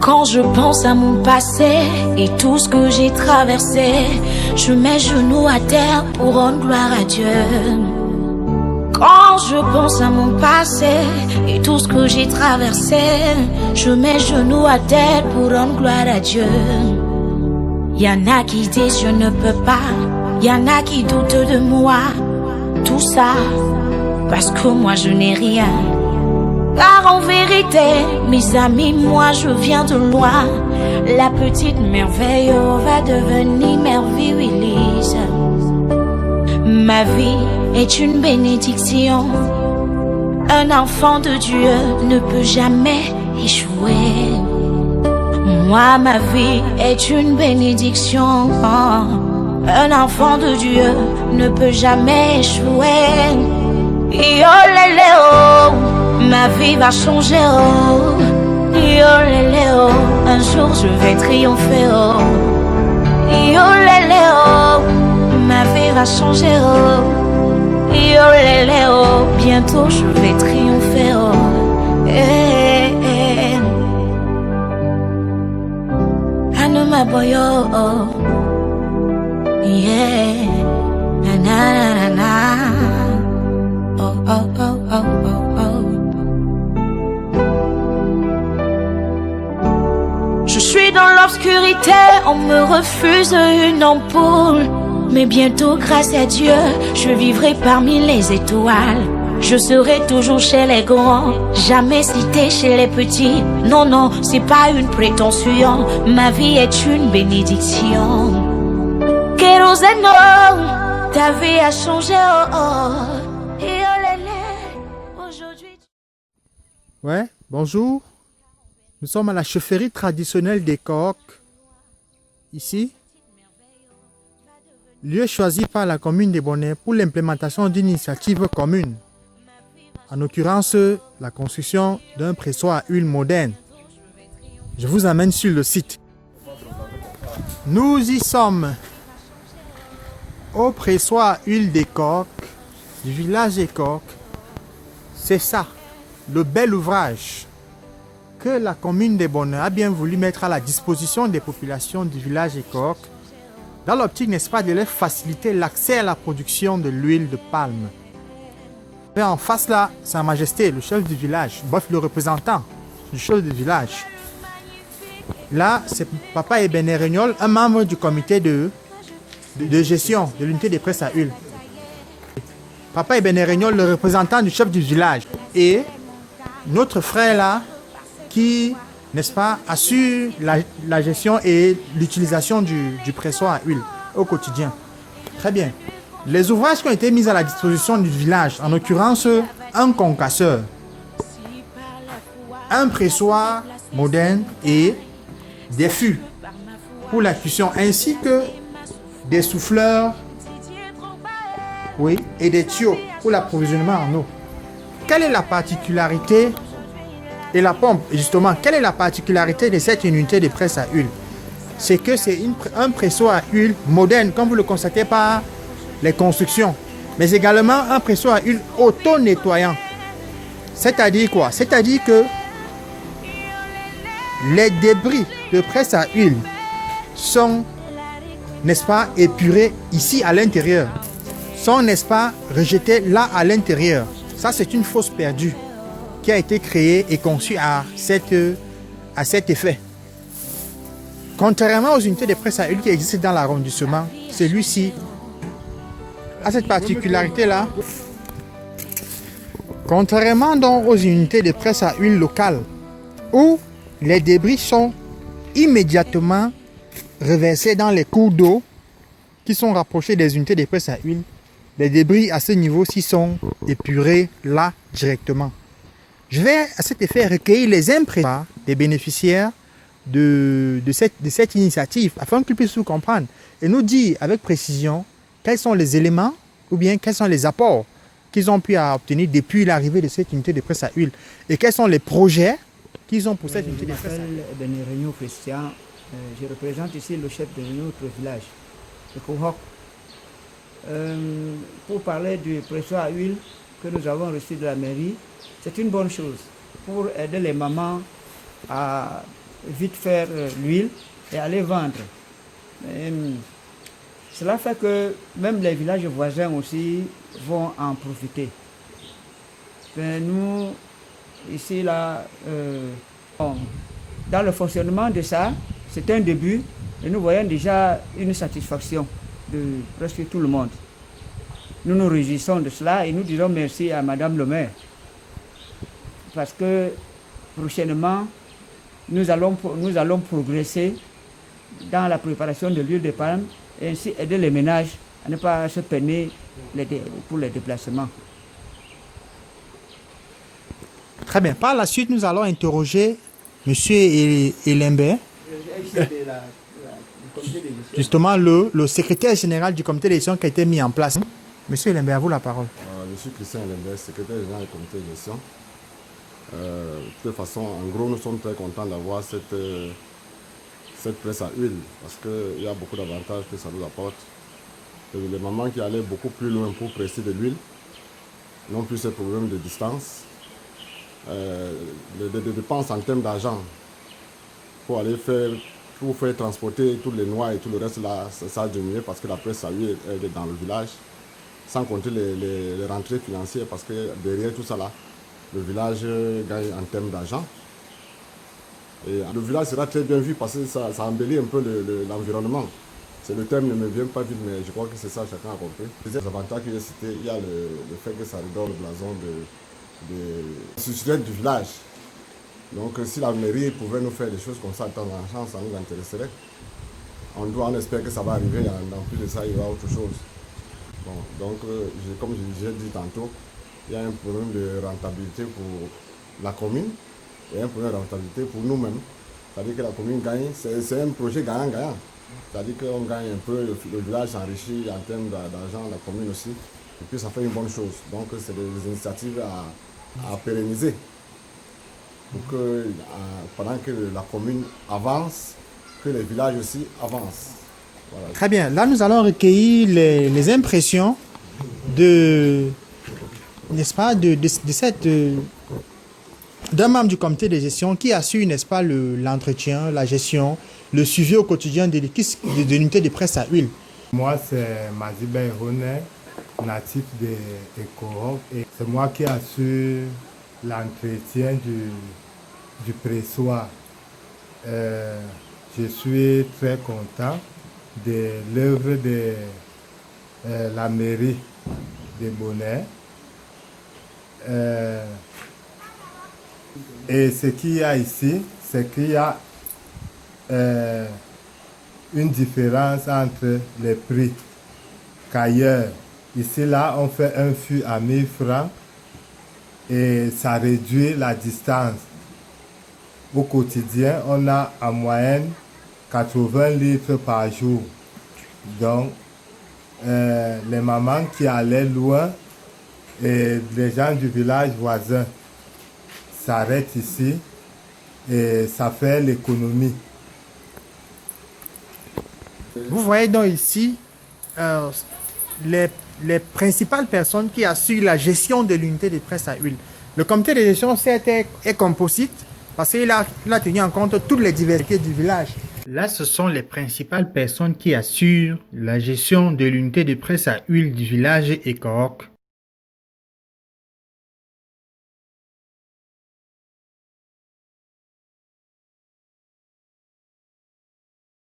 Quand je pense à mon passé et tout ce que j'ai traversé, je mets genoux à terre pour rendre gloire à Dieu. Quand je pense à mon passé et tout ce que j'ai traversé, je mets genoux à terre pour rendre gloire à Dieu. Y'en a qui disent je ne peux pas, y'en a qui doutent de moi. Tout ça parce que moi je n'ai rien. Car en vérité, mes amis, moi je viens de loin. La petite merveille va devenir merveilleuse. Ma vie est une bénédiction. Un enfant de Dieu ne peut jamais échouer. Moi, ma vie est une bénédiction. Un enfant de Dieu ne peut jamais échouer. Yo lélé oh, ma vie va changer oh. Yo lélé oh, un jour je vais triompher oh. Yo lélé oh, ma vie va changer oh. Yo lélé oh, bientôt je vais triompher oh. Anoma boyo oh. Yeah, na na na na. Oh, oh, oh, oh, oh, oh. Je suis dans l'obscurité, on me refuse une ampoule. Mais bientôt, grâce à Dieu, je vivrai parmi les étoiles. Je serai toujours chez les grands, jamais cité chez les petits. Non, non, c'est pas une prétention, ma vie est une bénédiction. Kérosène, ta vie a changé, oh, oh. Ouais, bonjour. Nous sommes à la chefferie traditionnelle des Coques, ici. Lieu choisi par la commune des Bonnets pour l'implémentation d'une initiative commune. En l'occurrence, la construction d'un pressoir à huile moderne. Je vous amène sur le site. Nous y sommes au pressoir à huile des Coques, du village des Coques. C'est ça. Le bel ouvrage que la commune des Bonnets a bien voulu mettre à la disposition des populations du village des Coques, dans l'optique, n'est-ce pas, de leur faciliter l'accès à la production de l'huile de palme. Et en face là, Sa Majesté, le chef du village, bref, le représentant du chef du village. Là, c'est Papa Ebené Regnol, un membre du comité de gestion de l'unité des presses à huile. Papa Ebené Regnol, le représentant du chef du village. Et notre frère là, qui, n'est-ce pas, assure la gestion et l'utilisation du pressoir à huile au quotidien. Très bien. Les ouvrages qui ont été mis à la disposition du village, en l'occurrence, un concasseur, un pressoir moderne et des fûts pour la cuisson, ainsi que des souffleurs, oui, et des tuyaux pour l'approvisionnement en eau. Quelle est la particularité et la pompe, justement, quelle est la particularité de cette unité de presse à huile? C'est que c'est un pressoir à huile moderne, comme vous le constatez par les constructions, mais également un pressoir à huile auto-nettoyant. C'est-à-dire quoi? C'est-à-dire que les débris de presse à huile sont, n'est-ce pas, épurés ici à l'intérieur, sont, n'est-ce pas, rejetés là à l'intérieur. Ça, c'est une fosse perdue qui a été créée et conçue à cet effet. Contrairement aux unités de presse à huile qui existent dans l'arrondissement, celui-ci a cette particularité-là. Contrairement donc aux unités de presse à huile locales, où les débris sont immédiatement reversés dans les cours d'eau qui sont rapprochés des unités de presse à huile, les débris à ce niveau-ci sont épurés là directement. Je vais à cet effet recueillir les impressions des bénéficiaires de cette initiative afin qu'ils puissent tout comprendre et nous dire avec précision quels sont les éléments ou bien quels sont les apports qu'ils ont pu obtenir depuis l'arrivée de cette unité de presse à huile et quels sont les projets qu'ils ont pour cette unité de presse à huile. Je m'appelle Réunion Christian, je représente ici le chef de notre village, le Kohok. Pour parler du pressoir à huile que nous avons reçu de la mairie, c'est une bonne chose pour aider les mamans à vite faire l'huile et aller vendre. Cela fait que même les villages voisins aussi vont en profiter. Nous, ici, là, dans le fonctionnement de ça, c'est un début et nous voyons déjà une satisfaction de presque tout le monde. Nous nous réjouissons de cela et nous disons merci à Madame le maire. Parce que prochainement, nous allons progresser dans la préparation de l'huile de palme et ainsi aider les ménages à ne pas se peiner pour les déplacements. Très bien. Par la suite, nous allons interroger M. Elembe, justement le secrétaire général du comité d'élection qui a été mis en place. M. Elembe, à vous la parole. Je suis Christian Elembe, secrétaire général du comité d'élection. De toute façon, en gros, nous sommes très contents d'avoir cette presse à huile parce qu'il y a beaucoup d'avantages que ça nous apporte. Les mamans qui allaient beaucoup plus loin pour presser de l'huile n'ont plus ce problème de distance. Les dépenses en termes d'argent pour faire transporter toutes les noix et tout le reste là, ça a diminué parce que la presse à huile est dans le village, sans compter les rentrées financières parce que derrière tout ça là, le village gagne en termes d'argent. Et le village sera très bien vu parce que ça embellit un peu l'environnement. Le terme ne me vient pas vite, mais je crois que c'est ça, chacun a compris. Les avantages que j'ai cités, il y a le fait que ça redonne le blason du village. Donc si la mairie pouvait nous faire des choses comme ça de temps en temps, ça nous intéresserait. On espère que ça va arriver, dans plus de ça, il y aura autre chose. Bon, donc, comme je l'ai dit tantôt, il y a un problème de rentabilité pour la commune et un problème de rentabilité pour nous-mêmes. C'est-à-dire que la commune gagne, c'est un projet gagnant-gagnant. C'est-à-dire qu'on gagne un peu, le village s'enrichit en termes d'argent, la commune aussi. Et puis ça fait une bonne chose. Donc c'est des initiatives à pérenniser. Pour que pendant que la commune avance, que les villages aussi avancent. Voilà. Très bien. Là, nous allons recueillir les impressions n'est-ce pas, d'un membre du comité de gestion qui assure, n'est-ce pas, l'entretien, la gestion, le suivi au quotidien de l'unité de presse à huile. Moi, c'est Maziba Erone, natif de Ekorok, et c'est moi qui assure l'entretien du pressoir. Je suis très content de l'œuvre de la mairie de Bonnet. Et ce qu'il y a ici, c'est qu'il y a une différence entre les prix qu'ailleurs. Ici, là, on fait un fût à 1000 francs et ça réduit la distance. Au quotidien, on a en moyenne 80 litres par jour. Donc, les mamans qui allaient loin et les gens du village voisin s'arrêtent ici et ça fait l'économie. Vous voyez donc ici les principales personnes qui assurent la gestion de l'unité de presse à huile. Le comité de gestion est composite parce qu'il a tenu en compte toutes les diversités du village. Là, ce sont les principales personnes qui assurent la gestion de l'unité de presse à huile du village Ekorok.